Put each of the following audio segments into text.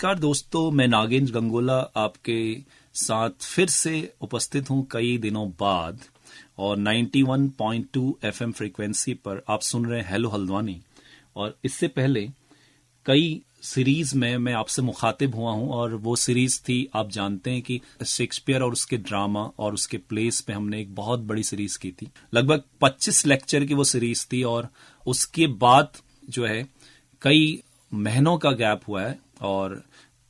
नमस्कार दोस्तों, मैं नागेंद्र गंगोला आपके साथ फिर से उपस्थित हूं कई दिनों बाद और 91.2 एफएम फ्रीक्वेंसी पर आप सुन रहे हैं हेलो हल्द्वानी। और इससे पहले कई सीरीज में मैं आपसे मुखातिब हुआ हूं और वो सीरीज थी, आप जानते हैं कि शेक्सपियर और उसके ड्रामा और उसके प्लेस पे हमने एक बहुत बड़ी सीरीज की थी। लगभग 25 लेक्चर की वो सीरीज थी और उसके बाद जो है कई महीनों का गैप हुआ है और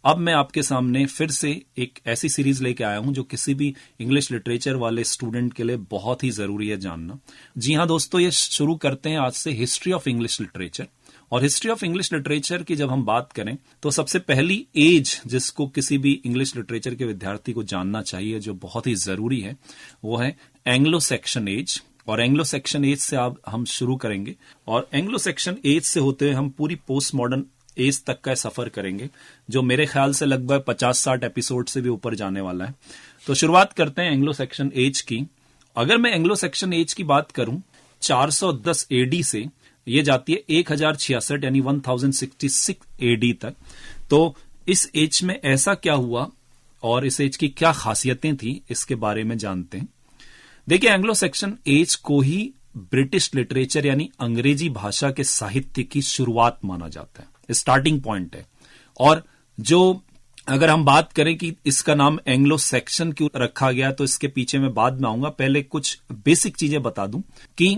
अब मैं आपके सामने फिर से एक ऐसी सीरीज लेके आया हूं जो किसी भी इंग्लिश लिटरेचर वाले स्टूडेंट के लिए बहुत ही जरूरी है जानना। जी हां दोस्तों, ये शुरू करते हैं आज से हिस्ट्री ऑफ इंग्लिश लिटरेचर। और हिस्ट्री ऑफ इंग्लिश लिटरेचर की जब हम बात करें तो सबसे पहली एज जिसको किसी भी इंग्लिश लिटरेचर के विद्यार्थी को जानना चाहिए, जो बहुत ही जरूरी है, वो है एंग्लो सेक्शन एज। और एंग्लो सेक्शन एज से अब हम शुरू करेंगे और एंग्लो सेक्शन एज से होते हुए हम पूरी पोस्ट मॉडर्न एज तक का सफर करेंगे, जो मेरे ख्याल से लगभग 50-60 एपिसोड से भी ऊपर जाने वाला है। तो शुरुआत करते हैं एंग्लो सेक्शन एज की। अगर मैं एंग्लो सेक्शन एज की बात करूं 410 एडी से ये जाती है 1066 यानी 1066 एडी तक। तो इस एज में ऐसा क्या हुआ और इस एज की क्या खासियतें थी, इसके बारे में जानते हैं। देखिए, एंग्लो सेक्शन एज को ही ब्रिटिश लिटरेचर यानी अंग्रेजी भाषा के साहित्य की शुरुआत माना जाता है, स्टार्टिंग पॉइंट है। और जो अगर हम बात करें कि इसका नाम एंग्लो सेक्शन क्यों रखा गया, तो इसके पीछे मैं बाद में आऊंगा। पहले कुछ बेसिक चीजें बता दूं कि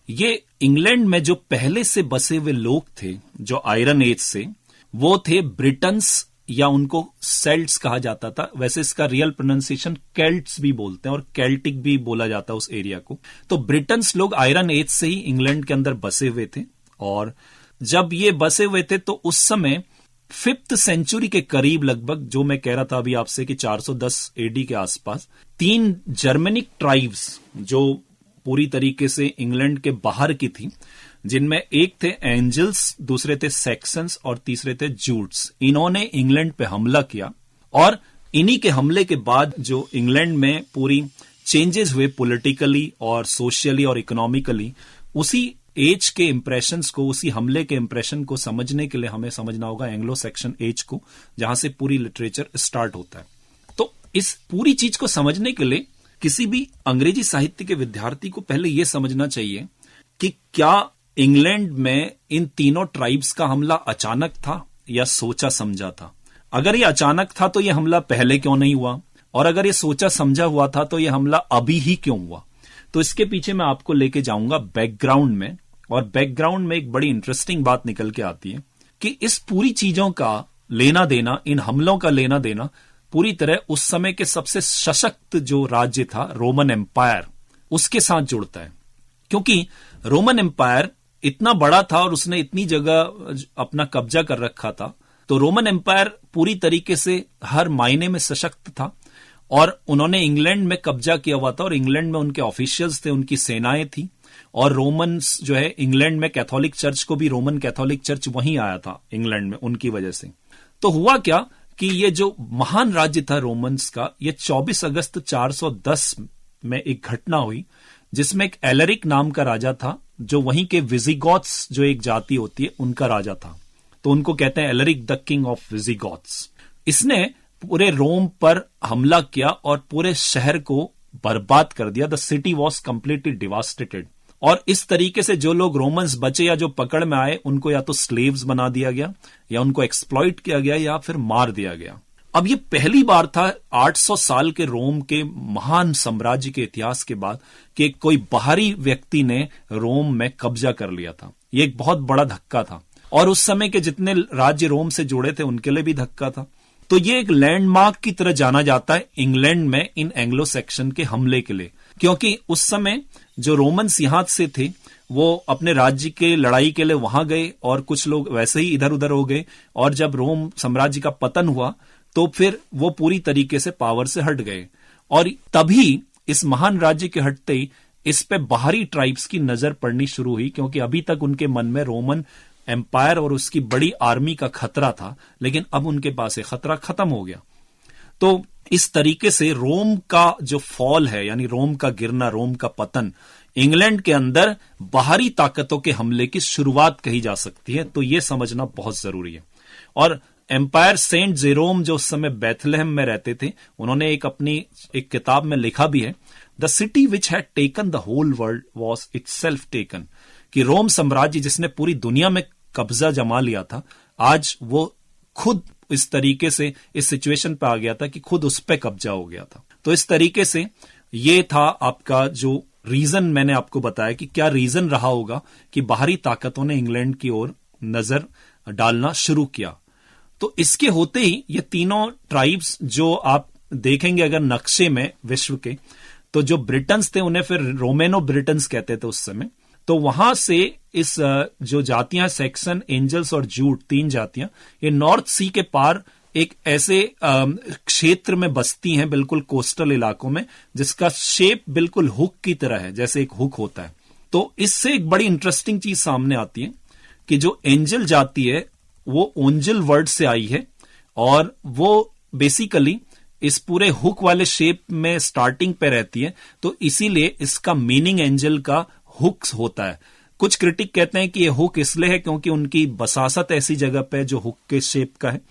ये इंग्लैंड में जो पहले से बसे हुए लोग थे, जो आयरन एज से, वो थे ब्रिटन्स या उनको सेल्ट्स कहा जाता था। वैसे इसका रियल प्रोनाउंसिएशन केल्ट्स भी बोलते हैं और केल्टिक भी बोला जाता है उस एरिया को। तो ब्रिटन्स लोग आयरन एज से ही इंग्लैंड के अंदर बसे हुए थे और जब ये बसे हुए थे तो उस समय 5th सेंचुरी के करीब, लगभग जो मैं कह रहा था अभी आपसे कि 410 एडी के आसपास, 3 जर्मेनिक ट्राइब्स जो पूरी तरीके से इंग्लैंड के बाहर की थी, जिनमें एक थे एंजल्स, दूसरे थे सैक्सन्स और तीसरे थे जूट्स। इन्होंने इंग्लैंड पे हमला किया और इन्हीं के हमले के बाद जो इंग्लैंड में पूरी चेंजेस हुए पॉलिटिकली और सोशली और इकोनॉमिकली, उसी एज के इंप्रेशंस को, उसी हमले के इंप्रेशन को समझने के लिए हमें समझना होगा एंग्लो सेक्शन एज को, जहां से पूरी लिटरेचर स्टार्ट होता है। तो इस पूरी चीज को समझने के लिए किसी भी अंग्रेजी साहित्य के विद्यार्थी को पहले यह समझना चाहिए कि क्या इंग्लैंड में इन तीनों ट्राइब्स का हमला अचानक था या सोचा समझा था। अगर यह अचानक था तो यह हमला पहले क्यों नहीं हुआ, और अगर यह सोचा समझा हुआ था तो यह हमला अभी ही क्यों हुआ। तो इसके पीछे मैं आपको लेके जाऊंगा बैकग्राउंड में, और बैकग्राउंड में एक बड़ी इंटरेस्टिंग बात निकल के आती है कि इस पूरी चीजों का लेना देना, इन हमलों का लेना देना पूरी तरह उस समय के सबसे सशक्त जो राज्य था रोमन एम्पायर, उसके साथ जुड़ता है। क्योंकि रोमन एम्पायर इतना बड़ा था और उसने इतनी जगह अपना कब्जा कर रखा था, तो रोमन एम्पायर पूरी तरीके से हर मायने में सशक्त था और उन्होंने इंग्लैंड में कब्जा किया हुआ था और इंग्लैंड में उनके ऑफिशियल्स थे, उनकी सेनाएं थी। और रोमन्स जो है इंग्लैंड में कैथोलिक चर्च को भी, रोमन कैथोलिक चर्च वहीं आया था इंग्लैंड में उनकी वजह से। तो हुआ क्या कि ये जो महान राज्य था रोमन्स का, ये 24 अगस्त 410 में एक घटना हुई जिसमें एक एलरिक नाम का राजा था, जो वहीं के विजिगॉथ्स जो एक जाति होती है उनका राजा था। तो उनको कहते हैं एलरिक द किंग ऑफ विजिगॉथ्स। इसने पूरे रोम पर हमला किया और पूरे शहर को बर्बाद कर दिया। The city was completely devastated. और इस तरीके से जो लोग रोमन्स बचे या जो पकड़ में आए, उनको या तो स्लेव्स बना दिया गया या उनको एक्सप्लॉइट किया गया या फिर मार दिया गया। अब ये पहली बार था 800 साल के रोम के महान साम्राज्य के इतिहास के बाद कि कोई बाहरी व्यक्ति ने रोम में कब्जा कर लिया था। ये एक बहुत बड़ा धक्का था और उस समय के जितने राज्य रोम से जुड़े थे उनके लिए भी धक्का था। तो ये एक लैंडमार्क की तरह जाना जाता है इंग्लैंड में इन एंग्लो सेक्शन के हमले के लिए, क्योंकि उस समय जो रोमन्स यहां से थे वो अपने राज्य के लड़ाई के लिए वहां गए और कुछ लोग वैसे ही इधर उधर हो गए, और जब रोम साम्राज्य का पतन हुआ तो फिर वो पूरी तरीके से पावर से हट गए। और तभी इस महान राज्य के हटते ही इस पे बाहरी ट्राइब्स की नजर पड़नी शुरू हुई, क्योंकि अभी तक उनके मन में रोमन एम्पायर और उसकी बड़ी आर्मी का खतरा था, लेकिन अब उनके पास ये खतरा खत्म हो गया। तो इस तरीके से रोम का जो फॉल है, यानी रोम का गिरना, रोम का पतन, इंग्लैंड के अंदर बाहरी ताकतों के हमले की शुरुआत कही जा सकती है। तो यह समझना बहुत जरूरी है। और एम्पायर सेंट जेरोम जो उस समय बैथलेहम में रहते थे, उन्होंने एक किताब में लिखा भी है, the city which had taken the whole world was itself taken, कि रोम साम्राज्य जिसने पूरी दुनिया में कब्जा जमा लिया था, आज वो खुद इस तरीके से इस सिचुएशन पे आ गया था कि खुद उस पे कब्जा हो गया था। तो इस तरीके से ये था आपका जो रीजन मैंने आपको बताया कि क्या रीजन रहा होगा कि बाहरी ताकतों ने इंग्लैंड की ओर नजर डालना शुरू किया। तो इसके होते ही ये तीनों ट्राइब्स जो आप देखेंगे अगर नक्शे में विश्व के, तो जो ब्रिटन्स थे उन्हें फिर रोमेनो ब्रिटन्स कहते थे उस समय। तो वहां से इस जो जातियां सेक्सन, एंजल्स और जूट, 3 जातियां, ये नॉर्थ सी के पार एक ऐसे क्षेत्र में बसती हैं, बिल्कुल कोस्टल इलाकों में, जिसका शेप बिल्कुल हुक की तरह है, जैसे एक हुक होता है। तो इससे एक बड़ी इंटरेस्टिंग चीज सामने आती है कि जो एंजल जाति है वो ओंजल वर्ड से आई है, और वो बेसिकली इस पूरे हुक वाले शेप में स्टार्टिंग पे रहती है। तो इसीलिए इसका मीनिंग एंजल का हुक्स होता है। कुछ क्रिटिक कहते हैं कि ये हुक इसलिए है क्योंकि उनकी बसासत ऐसी जगह पे जो हुक के शेप का है,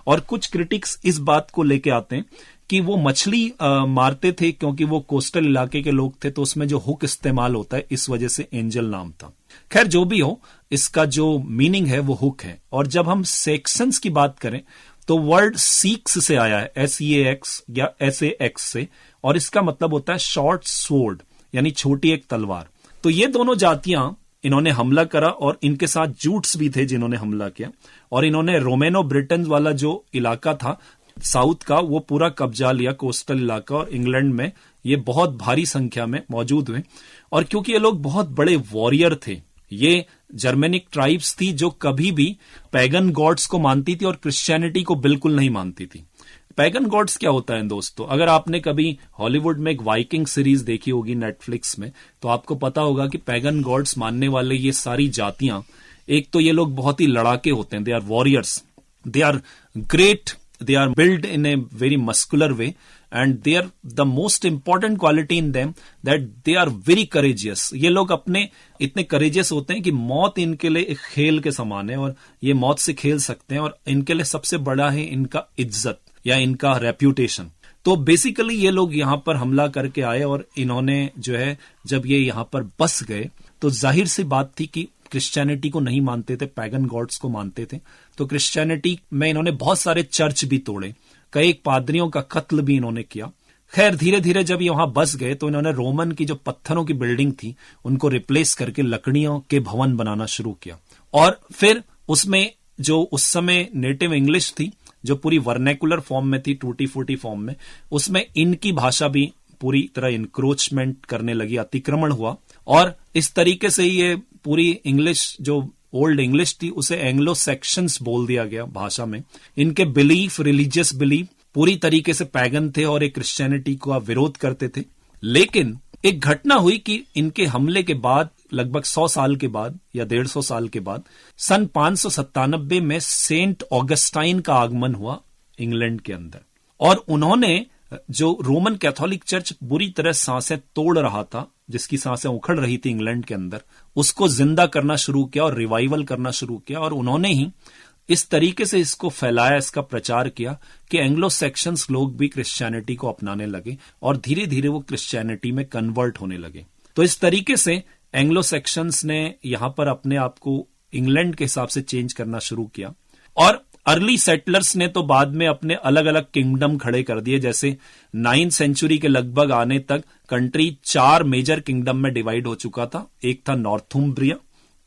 और कुछ क्रिटिक्स इस बात को लेके आते हैं कि वो मछली मारते थे क्योंकि वो कोस्टल इलाके के लोग थे, तो उसमें जो हुक इस्तेमाल होता है इस वजह से एंजल नाम था। खैर जो भी हो, इसका जो मीनिंग है वो हुक है। और जब हम सेक्शंस की बात करें तो वर्ड सीक्स से आया है, SEAX या SAX से, और इसका मतलब होता है शॉर्ट स्वॉर्ड, यानी छोटी एक तलवार। तो ये दोनों जातियां इन्होंने हमला करा, और इनके साथ जूट्स भी थे जिन्होंने हमला किया, और इन्होंने रोमेनो ब्रिटेन वाला जो इलाका था साउथ का वो पूरा कब्जा लिया, कोस्टल इलाका, और इंग्लैंड में ये बहुत भारी संख्या में मौजूद हुए। और क्योंकि ये लोग बहुत बड़े वॉरियर थे, ये जर्मेनिक ट्राइब्स थी जो कभी भी पैगन गॉड्स को मानती थी और क्रिश्चियनिटी को बिल्कुल नहीं मानती थी। पैगन गॉड्स क्या होता है दोस्तों? अगर आपने कभी हॉलीवुड में एक वाइकिंग सीरीज देखी होगी नेटफ्लिक्स में, तो आपको पता होगा कि पैगन गॉड्स मानने वाले ये सारी जातियां, एक तो ये लोग बहुत ही लड़ाके होते हैं, they are warriors, they are great, they are built in a very muscular way, and they are the most important quality in them that they are very courageous. ये लोग अपने इतने courageous होते हैं कि मौत इनके लिए एक खेल के समान है, और ये मौत से खेल सकते हैं, और इनके लिए सबसे बड़ा है इनका इज्जत या इनका रेप्यूटेशन। तो बेसिकली ये लोग यहाँ पर हमला करके आए, और इन्होंने जो है जब ये यहाँ पर बस गए तो जाहिर सी बात थी कि क्रिश्चियनिटी को नहीं मानते थे, पैगन गॉड्स को मानते थे। तो क्रिश्चियनिटी में इन्होंने बहुत सारे चर्च भी तोड़े, कई पादरियों का कत्ल भी इन्होंने किया। खैर धीरे धीरे जब ये वहां बस गए तो इन्होंने रोमन की जो पत्थरों की बिल्डिंग थी उनको रिप्लेस करके लकड़ियों के भवन बनाना शुरू किया, और फिर उसमें जो उस समय नेटिव इंग्लिश थी जो पूरी वर्नेकुलर फॉर्म में थी, टूटी फूटी फॉर्म में, उसमें इनकी भाषा भी पूरी तरह इंक्रोचमेंट करने लगी, अतिक्रमण हुआ, और इस तरीके से ये पूरी इंग्लिश जो ओल्ड इंग्लिश थी उसे एंग्लो सेक्शंस बोल दिया गया भाषा में। इनके बिलीफ, रिलीजियस बिलीफ पूरी तरीके से पैगन थे और एक क्रिश्चियनिटी का विरोध करते थे। लेकिन एक घटना हुई कि इनके हमले के बाद लगभग 100 साल के बाद या 150 साल के बाद सन 597 में सेंट ऑगस्टाइन का आगमन हुआ इंग्लैंड के अंदर, और उन्होंने जो रोमन कैथोलिक चर्च बुरी तरह सांसें तोड़ रहा था, जिसकी सांसें उखड़ रही थी इंग्लैंड के अंदर, उसको जिंदा करना शुरू किया और रिवाइवल करना शुरू किया। और उन्होंने ही इस तरीके से इसको फैलाया, इसका प्रचार किया कि एंग्लो सेक्शंस लोग भी क्रिश्चियनिटी को अपनाने लगे, और धीरे धीरे वो क्रिश्चियनिटी में कन्वर्ट होने लगे। तो इस तरीके से एंग्लो सेक्शंस ने यहां पर अपने आप को इंग्लैंड के हिसाब से चेंज करना शुरू किया, और अर्ली सेटलर्स ने तो बाद में अपने अलग अलग किंगडम खड़े कर दिए। जैसे 9th सेंचुरी के लगभग आने तक कंट्री 4 मेजर किंगडम में डिवाइड हो चुका था। एक था नॉर्थुम्ब्रिया,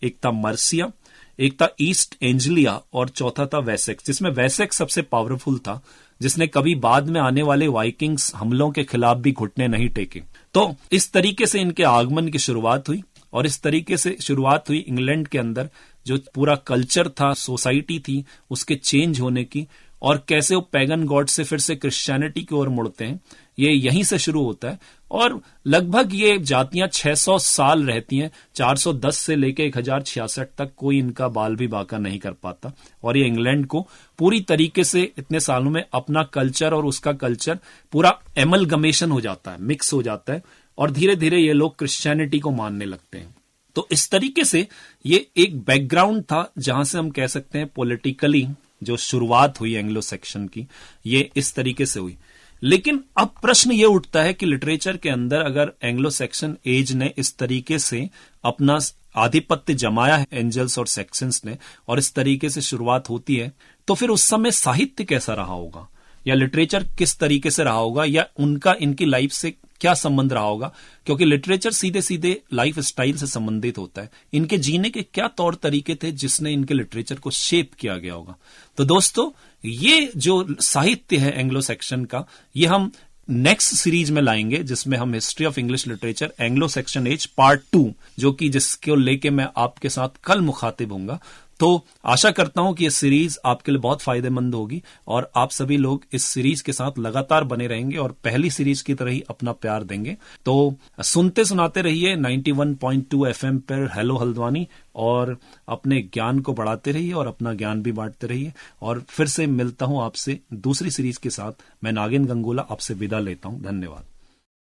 एक था मर्सिया, एक था ईस्ट एंजलिया, और चौथा था वेसेक्स, जिसमें वेसेक्स सबसे पावरफुल था, जिसने कभी बाद में आने वाले वाइकिंग्स हमलों के खिलाफ भी घुटने नहीं टेके। तो इस तरीके से इनके आगमन की शुरुआत हुई, और इस तरीके से शुरुआत हुई इंग्लैंड के अंदर जो पूरा कल्चर था, सोसाइटी थी, उसके चेंज होने की, और कैसे वो पैगन गॉड से फिर से क्रिश्चियनिटी की ओर मुड़ते हैं, ये यहीं से शुरू होता है। और लगभग ये जातियां 600 साल रहती हैं, 410 से लेकर 1066 तक कोई इनका बाल भी बाका नहीं कर पाता, और ये इंग्लैंड को पूरी तरीके से इतने सालों में अपना कल्चर और उसका कल्चर पूरा एमलगमेशन हो जाता है, मिक्स हो जाता है, और धीरे धीरे ये लोग क्रिश्चियनिटी को मानने लगते हैं। तो इस तरीके से ये एक बैकग्राउंड था जहां से हम कह सकते हैं पॉलिटिकली जो शुरुआत हुई एंग्लो सेक्शन की, ये इस तरीके से हुई। लेकिन अब प्रश्न ये उठता है कि लिटरेचर के अंदर अगर एंग्लो सेक्शन एज ने इस तरीके से अपना आधिपत्य जमाया है, एंजल्स और सेक्शंस ने, और इस तरीके से शुरुआत होती है, तो फिर उस समय साहित्य कैसा रहा होगा, या लिटरेचर किस तरीके से रहा होगा, या उनका इनकी लाइफ से क्या संबंध रहा होगा, क्योंकि लिटरेचर सीधे सीधे लाइफ स्टाइल से संबंधित होता है। इनके जीने के क्या तौर तरीके थे जिसने इनके लिटरेचर को शेप किया गया होगा। तो दोस्तों, ये जो साहित्य है एंग्लो सेक्शन का, ये हम नेक्स्ट सीरीज में लाएंगे, जिसमें हम history of English literature Anglo Saxon as part 2, जो कि जिसको लेके मैं आपके साथ कल मुखातिब होऊंगा। तो आशा करता हूं कि ये सीरीज आपके लिए बहुत फायदेमंद होगी और आप सभी लोग इस सीरीज के साथ लगातार बने रहेंगे और पहली सीरीज की तरह ही अपना प्यार देंगे। तो सुनते सुनाते रहिए 91.2 FM पर हेलो हल्द्वानी, और अपने ज्ञान को बढ़ाते रहिए और अपना ज्ञान भी बांटते रहिए। और फिर से मिलता हूं आपसे दूसरी सीरीज के साथ। मैं नागिन गंगोला आपसे विदा लेता हूं। धन्यवाद।